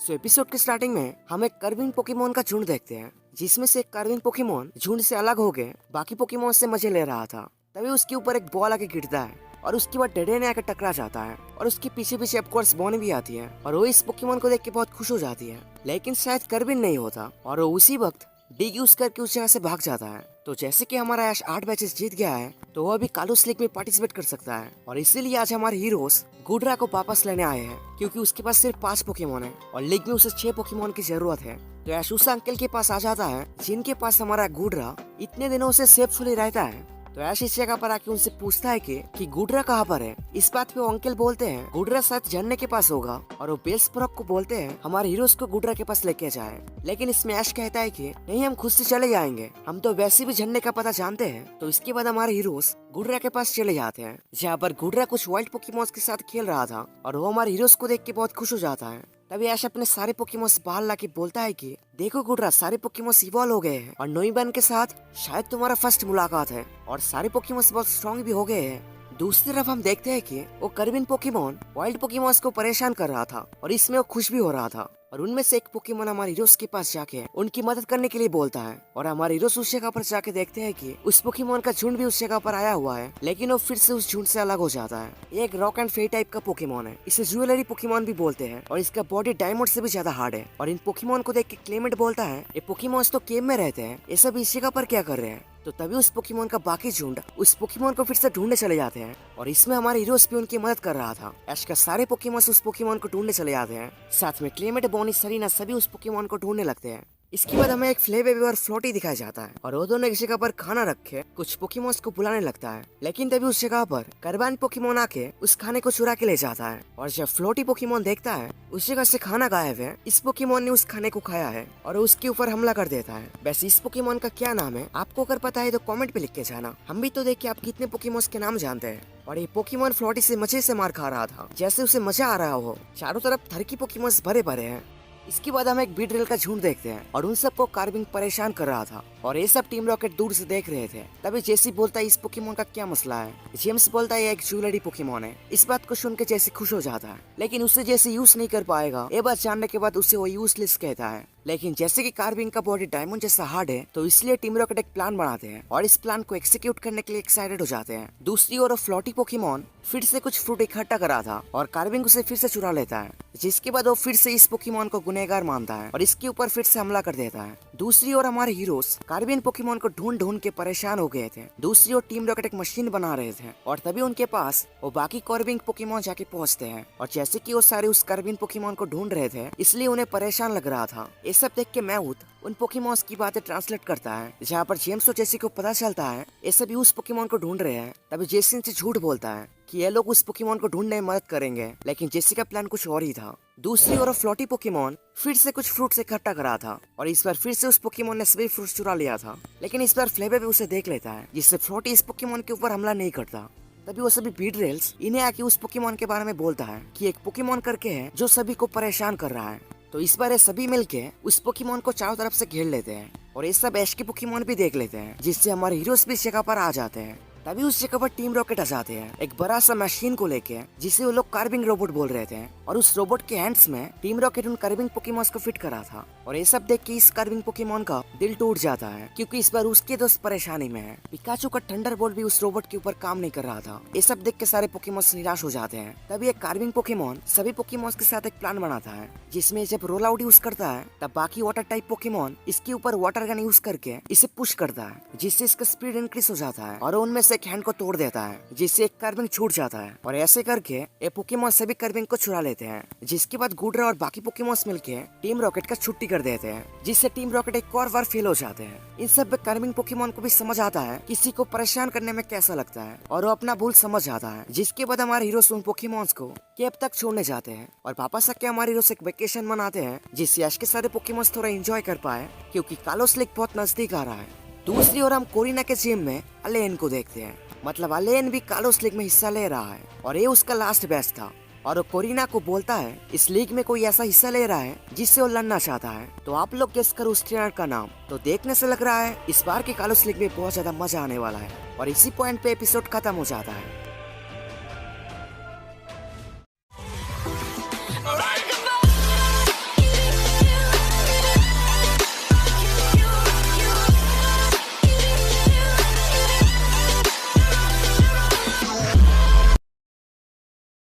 Episode के starting में हम एक कर्विंग पोकेमोन का झुंड देखते हैं, जिसमें से एक कर्विंग पोकेमोन झुंड से अलग हो गए बाकी पोकेमोन से मजे ले रहा था। तभी उसके ऊपर एक बॉल आके गिरता है और उसके बाद डेडेने आकर टकरा जाता है और उसके पीछे पीछे ऑफकोर्स बोनी भी आती है और वो इस पोकेमोन को देख के बहुत खुश हो जाती है, लेकिन शायद कर्विन नहीं होता और वो उसी वक्त डिग यूज करके उस जगह से भाग जाता है। तो जैसे कि हमारा ऐश 8 मैचेस जीत गया है तो वो अभी कालूस लीग में पार्टिसिपेट कर सकता है और इसीलिए आज हमारे हीरोज गुडरा को वापस लेने आए हैं, क्योंकि उसके पास सिर्फ 5 पोकेमोन है और लीग में उसे 6 पोकेमोन की जरूरत है। तो ऐश उस अंकल के पास आ जाता है जिनके पास हमारा गुडरा इतने दिनों से सेफुली रहता है। तो ऐश इस जगह पर आके उनसे पूछता है कि गुडरा कहाँ पर है। इस बात पे वो अंकल बोलते हैं गुडरा शायद झरने के पास होगा और वो बेल्सब्रॉक को बोलते हैं हमारे हीरोज को गुडरा के पास लेके जाए। लेकिन इसमें ऐश कहता है कि नहीं, हम खुद से चले जाएंगे, हम तो वैसे भी झरने का पता जानते हैं। तो इसके बाद हमारे हीरोज गुडरा के पास चले जाते हैं, जहाँ पर गुडरा कुछ वाइल्ड पोकेमोन्स के साथ खेल रहा था और वो हमारे हीरोज को देख के बहुत खुश हो जाता है। तभी ऐश अपने सारे पोकेमोन्स बाहर लाके बोलता है कि देखो गुडरा, सारे पोकेमोन्स इवॉल्व हो गए हैं और नोइबन के साथ शायद तुम्हारा फर्स्ट मुलाकात है और सारे पोकेमोन्स बहुत स्ट्रॉन्ग भी हो गए हैं। दूसरी तरफ हम देखते हैं कि वो कर्विन पोकेमोन वाइल्ड पोकेमोन्स को परेशान कर रहा था और इसमें वो खुश भी हो रहा था और उनमें से एक पोकेमोन हमारे हीरोज के पास जाके उनकी मदद करने के लिए बोलता है और हमारे हीरोज उस जगह पर जाके देखते हैं कि उस पोकेमोन का झुंड भी उस जगह पर आया हुआ है, लेकिन वो फिर से उस झुंड से अलग हो जाता है। ये एक रॉक एंड फे टाइप का पोकेमोन है, इसे ज्वेलरी पोकेमोन भी बोलते हैं और इसका बॉडी डायमंड से भी ज्यादा हार्ड है। और इन पोकेमोन को देख के क्लेमेंट बोलता है ये पोकेमोन्स तो केव में रहते हैं, ये सब इस जगह पर क्या कर रहे हैं। तो तभी उस पोकेमोन का बाकी झुंड उस पोकेमोन को फिर से ढूंढने चले जाते हैं और इसमें हमारे हीरोज भी उनकी मदद कर रहा था। ऐश का सारे पोकेमोन्स उस पोकेमोन को ढूंढने चले जाते हैं, साथ में क्लेमेंट, बोनी, सरीना सभी उस पोकेमोन को ढूंढने लगते हैं। इसके बाद हमें एक फ्लेबेबी और फ्लोटी दिखाया जाता है और वो दोनों एक जगह पर खाना रखे कुछ पोकेमोन्स को बुलाने लगता है, लेकिन तभी उस जगह पर कर्बान पोकेमोन आके उस खाने को चुरा के ले जाता है और जब फ्लोटी पोकेमोन देखता है उस जगह से खाना गायब है, इस पोकेमोन ने उस खाने को खाया है और उसके ऊपर हमला कर देता है। वैसे इस पोकेमोन का क्या नाम है आपको अगर पता है तो कमेंट पे लिख के जाना, हम भी तो देख के आप कितने पोकेमोन्स के नाम जानते हैं। और ये पोकेमोन फ्लोटी से मजे से मार खा रहा था, जैसे उसे मजा आ रहा हो। चारों तरफ थरकी पोकेमोन्स भरे भरे हैं। इसके बाद हम एक बीड्रिल का झुंड देखते हैं और उन सबको कार्विंग परेशान कर रहा था और ये सब टीम रॉकेट दूर से देख रहे थे। तभी जेसी बोलता है इस पोकेमोन का क्या मसला है। जेम्स बोलता है ये एक ज्वेलरी पोकेमोन है। इस बात को सुन के जेसी खुश हो जाता है, लेकिन उसे जेसी यूज नहीं कर पाएगा। ये बात जानने के बाद उसे वो यूजलेस कहता है। लेकिन जैसे कि कार्विंग का बॉडी डायमंड जैसा हार्ड है तो इसलिए टीम रॉकेट एक प्लान बनाते हैं और इस प्लान को एक्सिक्यूट करने के लिए एक्साइटेड हो जाते हैं। दूसरी ओर फ्लोटी पोकेमोन फिर से कुछ फ्रूट इकट्ठा करा था और कार्विंग उसे फिर से चुरा लेता है, जिसके बाद वो फिर से इस पोकेमोन को गुनहगार मानता है और इसके ऊपर फिर से हमला कर देता है। दूसरी ओर हमारे हीरोज कार्विन पोकेमोन को ढूंढ ढूंढ के परेशान हो गए थे। दूसरी ओर टीम रॉकेट एक मशीन बना रहे थे और तभी उनके पास वो बाकी कार्विंग पोकेमोन जाके पहुंचते हैं और जैसे कि वो सारे उस कार्विन पोकेमोन को ढूंढ रहे थे इसलिए उन्हें परेशान लग रहा था। ये सब देख के मैउथ उन पोकेमोन्स की बातें ट्रांसलेट करता है, जहाँ पर जेम्स और जेसी को पता चलता है ये सभी उस पोकेमोन को ढूंढ रहे हैं। तभी जेसी से झूठ बोलता है कि ये लोग उस पोकेमोन को ढूंढने में मदद करेंगे, लेकिन जेसी का प्लान कुछ और ही था। दूसरी ओर फ्लोटी पोकेमोन फिर से कुछ फ्रूट इकट्ठा करा था और इस बार फिर से उस पोकेमोन ने सभी फ्रूट्स चुरा लिया था, लेकिन इस बार फ्लेबे भी उसे देख लेता है, जिससे फ्लोटी इस पोकेमोन के ऊपर हमला नहीं करता। तभी वो सभी बीड्रिल्स इन्हें आके उस पोकेमोन के बारे में बोलता है कि एक पोकेमोन करके है जो सभी को परेशान कर रहा है। तो इस बार ये सभी मिलके उस पोकेमोन को चारों तरफ से घेर लेते हैं और ये सब ऐश के पोकेमोन भी देख लेते हैं, जिससे हमारे हीरोज भी इस जगह पर आ जाते हैं। तभी उस जगह पर टीम रॉकेट आ जाते हैं एक बड़ा सा मशीन को लेके, जिसे वो लोग कार्विंग रोबोट बोल रहे थे और उस रोबोट के हैंड्स में टीम रॉकेट उन कार्विंग पोकेमोन्स को फिट करा था। और ये सब देख के इस कार्विंग पोकेमोन का दिल टूट जाता है, क्योंकि इस बार उसके दोस्त परेशानी में है। पिकाचू का थंडरबोल्ट भी उस रोबोट के ऊपर काम नहीं कर रहा था। ये सब देख के सारे पोकेमोन्स निराश हो जाते हैं। तभी एक कार्विंग पोकेमोन सभी पोकेमोन्स के साथ एक प्लान बनाता है, जिसमें जब रोल आउट यूज करता है तब बाकी वाटर टाइप पोकेमोन इसके ऊपर वाटर गन यूज करके इसे पुश करता है, जिससे इसका स्पीड इंक्रीज हो जाता है और उनमें से एक हैंड को तोड़ देता है, जिससे एक कार्विंग छूट जाता है। और ऐसे करके ये पोकेमोन सभी कार्विंग को चुरा लेते हैं, जिसके बाद गुडरा और बाकी पोकेमोन्स मिलके टीम रॉकेट का छुट्टी कर देते हैं, जिससे टीम रॉकेट एक और बार फेल हो जाते हैं। इन सब कार्विंग पोकेमोन को भी समझ आता है किसी को परेशान करने में कैसा लगता है और वो अपना भूल समझ जाता है, जिसके बाद हमारे हीरोज उन पोकेमोन्स को केव तक छोड़ने जाते हैं और वापस आके हमारे हीरोज एक वेकेशन मनाते हैं, जिससे ऐश के सारे पोकेमोन्स थोड़ा एंजॉय कर पाए, क्योंकि कालोस लीग बहुत नजदीक आ रहा है। दूसरी ओर हम कोरिना के जिम में अलेन को देखते हैं, मतलब अलेन भी कालोस लीग में हिस्सा ले रहा है और ये उसका लास्ट बैच था और वो कोरिना को बोलता है इस लीग में कोई ऐसा हिस्सा ले रहा है जिससे वो लड़ना चाहता है। तो आप लोग गेस करो उस ट्रेनर का नाम। तो देखने से लग रहा है इस बार के कालोस लीग में बहुत ज्यादा मजा आने वाला है और इसी पॉइंट पे एपिसोड खत्म हो जाता है।